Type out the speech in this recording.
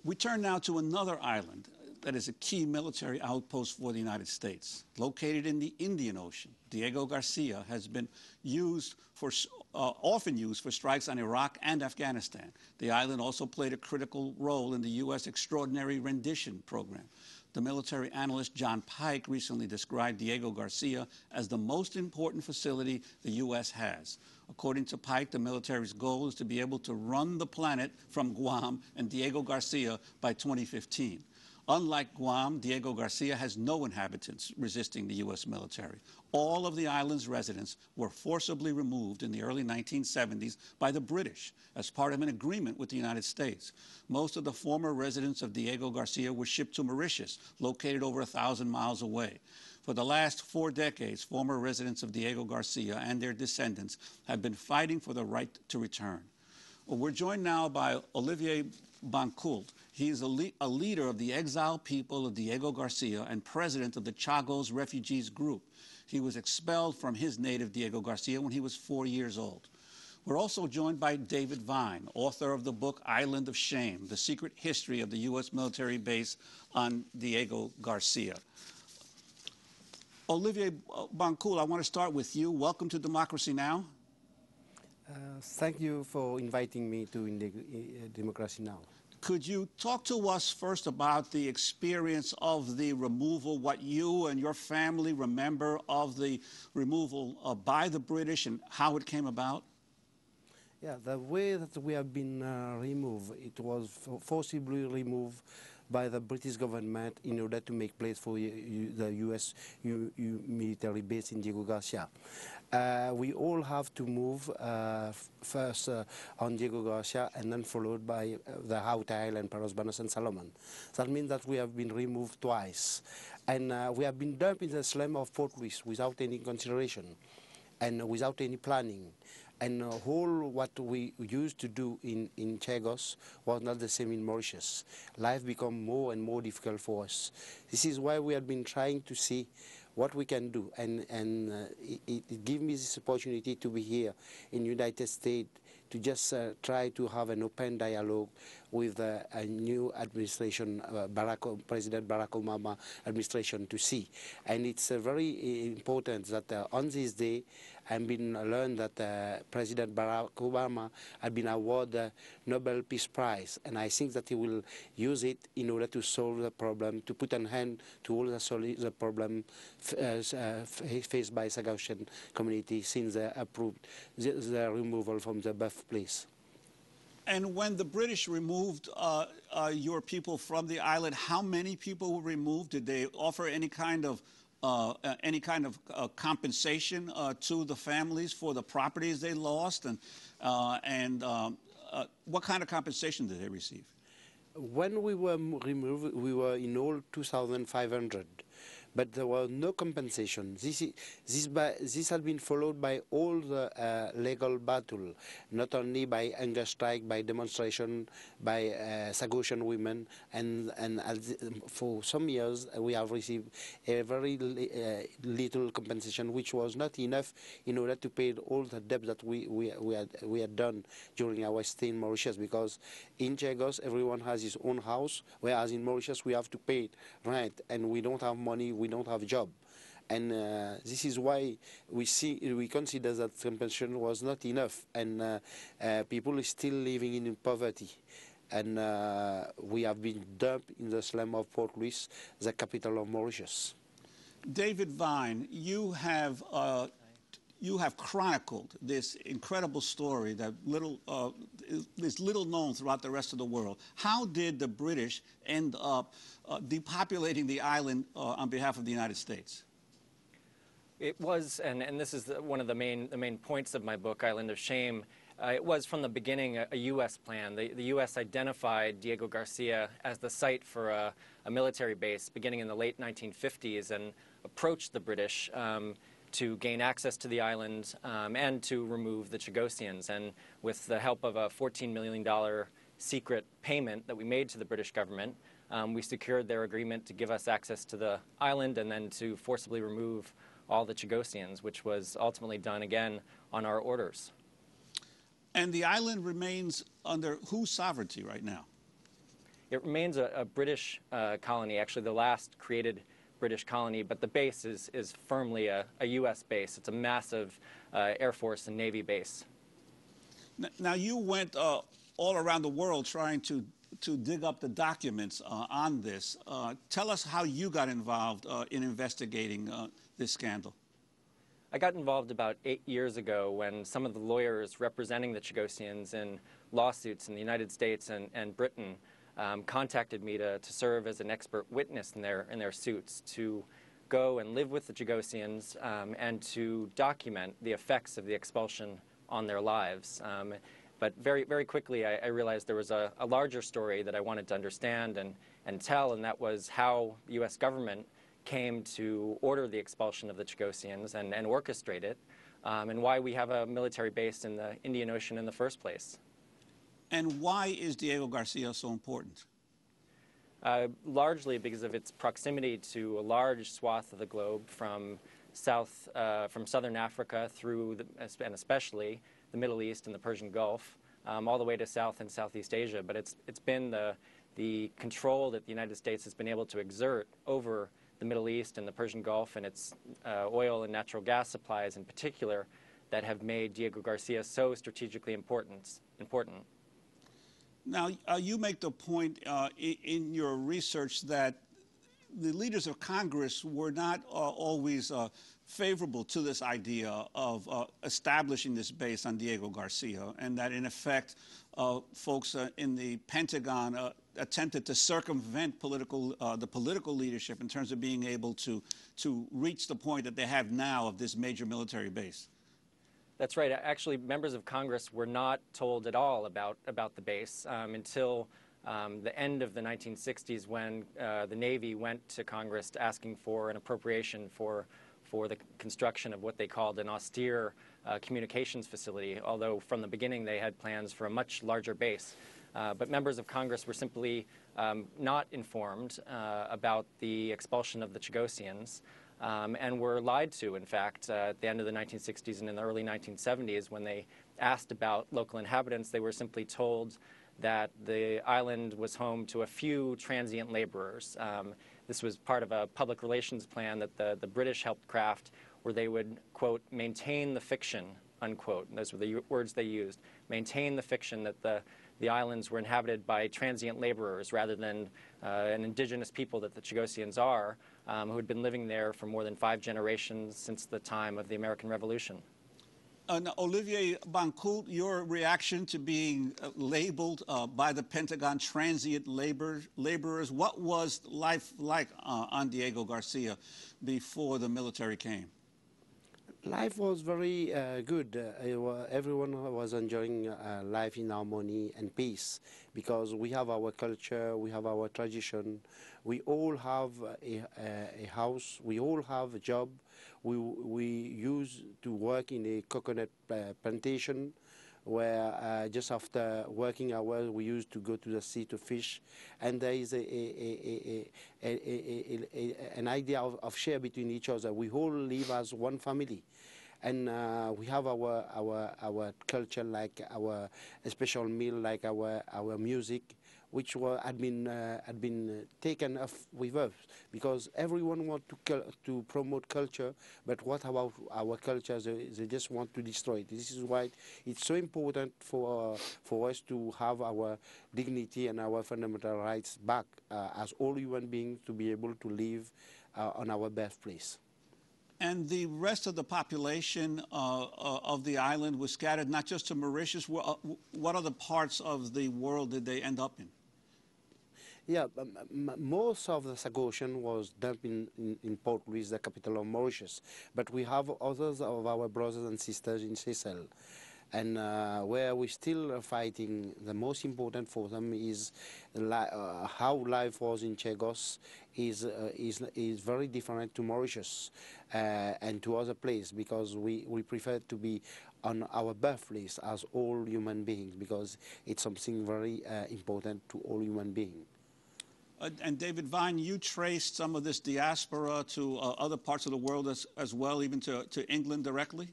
We turn now to another island that is a key military outpost for the United States. Located in the Indian Ocean, Diego Garcia has been often used for strikes on Iraq and Afghanistan. The island also played a critical role in the U.S. extraordinary rendition program. The military analyst John Pike recently described Diego Garcia as the most important facility the U.S. has. According to Pike, the military's goal is to be able to run the planet from Guam and Diego Garcia by 2015. Unlike Guam, Diego Garcia has no inhabitants resisting the U.S. military. All of the island's residents were forcibly removed in the early 1970s by the British as part of an agreement with the United States. Most of the former residents of Diego Garcia were shipped to Mauritius, located over 1,000 miles away. For the last 4 decades, former residents of Diego Garcia and their descendants have been fighting for the right to return. We're joined now by Olivier Bancoult. He is a leader of the exiled people of Diego Garcia and president of the Chagos Refugees Group. He was expelled from his native Diego Garcia when he was 4 years old. We're also joined by David Vine, author of the book Island of Shame, The Secret History of the U.S. Military Base on Diego Garcia. Olivier Bancoult, I want to start with you. Welcome to Democracy Now! Thank you for inviting me to Democracy Now! Could you talk to us first about the experience of the removal, what you and your family remember of the removal by the British and how it came about? Yeah, the way that we have been removed, it was forcibly removed by the British government in order to make place for the U.S. military base in Diego Garcia. We all have to move first on Diego Garcia and then followed by the Haute Island, Paros, Banos, and Salomon. That means that we have been removed twice. And we have been dumped in the slum of Fort Louis without any consideration and without any planning. And all what we used to do in Chagos was not the same in Mauritius. Life became more and more difficult for us. This is why we have been trying to see what we can do. And it gave me this opportunity to be here in the United States to just try to have an open dialogue with a new administration, President Barack Obama administration, to see. And it's very important that on this day, I've been learned that President Barack Obama had been awarded the Nobel Peace Prize, and I think that he will use it in order to solve the problem, to put an end to all the problem faced by Sagauchian community since they approved the removal from the birthplace. And when the British removed your people from the island, how many people were removed? Did they offer any kind of compensation to the families for the properties they lost, and what kind of compensation did they receive? When we were removed, we were in all 2,500, but there was no compensation. This had been followed by all the legal battle, not only by hunger strike, by demonstration, by Sagauchian women, and for some years we have received a very little compensation, which was not enough in order to pay all the debt that we had done during our stay in Mauritius, because in Chagos everyone has his own house, whereas in Mauritius we have to pay rent, and we don't have money, we don't have a job. And this is why we consider that compensation was not enough, and people are still living in poverty. And we have been dumped in the slum of Port Louis, the capital of Mauritius. David Vine, you have chronicled this incredible story that is little known throughout the rest of the world. How did the British end up depopulating the island on behalf of the United States? It was, and this is one of the main points of my book, Island of Shame. It was from the beginning a U.S. plan. The U.S. identified Diego Garcia as the site for a military base beginning in the late 1950s and approached the British to gain access to the island and to remove the Chagosians. And with the help of a $14 million secret payment that we made to the British government, we secured their agreement to give us access to the island and then to forcibly remove all the Chagosians, which was ultimately done again on our orders. And the island remains under whose sovereignty right now? It remains a British colony, actually the last created British colony, but the base is firmly a U.S. base. It's a massive Air Force and Navy base. Now, you went all around the world trying to dig up the documents on this. Tell us how you got involved in investigating this scandal. I got involved about 8 years ago when some of the lawyers representing the Chagosians in lawsuits in the United States and Britain contacted me to serve as an expert witness in their suits, to go and live with the Chagosians and to document the effects of the expulsion on their lives. But very quickly I realized there was a larger story that I wanted to understand and tell, and that was how the U.S. government came to order the expulsion of the Chagosians and orchestrate it, and why we have a military base in the Indian Ocean in the first place. And why is Diego Garcia so important? Largely because of its proximity to a large swath of the globe from southern Africa through, and especially the Middle East and the Persian Gulf, all the way to South and Southeast Asia. But it's been the control that the United States has been able to exert over the Middle East and the Persian Gulf and its oil and natural gas supplies in particular that have made Diego Garcia so strategically important. Now, you make the point in your research that the leaders of Congress were not always favorable to this idea of establishing this base on Diego Garcia, and that in effect folks in the Pentagon attempted to circumvent the political leadership in terms of being able to reach the point that they have now of this major military base. That's right. Actually, members of Congress were not told at all about the base until the end of the 1960s, when the Navy went to Congress asking for an appropriation for the construction of what they called an austere communications facility, although from the beginning they had plans for a much larger base. But members of Congress were simply not informed about the expulsion of the Chagosians, and were lied to, in fact, at the end of the 1960s and in the early 1970s. When they asked about local inhabitants, they were simply told that the island was home to a few transient laborers. This was part of a public relations plan that the British helped craft, where they would, quote, maintain the fiction, unquote. Those were the words they used. Maintain the fiction that the islands were inhabited by transient laborers rather than an indigenous people that the Chagosians are, who had been living there for more than 5 generations since the time of the American Revolution. Now, Olivier Bancoult, your reaction to being labeled by the Pentagon transient laborers, what was life like on Diego Garcia before the military came? Life was very good. Everyone was enjoying life in harmony and peace, because we have our culture, we have our tradition, we all have a house, we all have a job. We used to work in a coconut plantation, where just after working hours we used to go to the sea to fish, and there is an idea of share between each other. We all live as one family, and we have our culture, like our special meal, like our music, which had been taken off with us, because everyone wants to promote culture, but what about our culture? They just want to destroy it. This is why it's so important for us to have our dignity and our fundamental rights back as all human beings, to be able to live on our birthplace. And the rest of the population of the island was scattered not just to Mauritius. What other parts of the world did they end up in? Yeah, most of the Chagosian was dumped in Port Louis, the capital of Mauritius. But we have others of our brothers and sisters in Seychelles. And where we're still fighting, the most important for them is how life was in Chagos is very different to Mauritius and to other places, because we prefer to be on our birthplace as all human beings, because it's something very important to all human beings. And David Vine, you traced some of this diaspora to other parts of the world as well, even to England directly?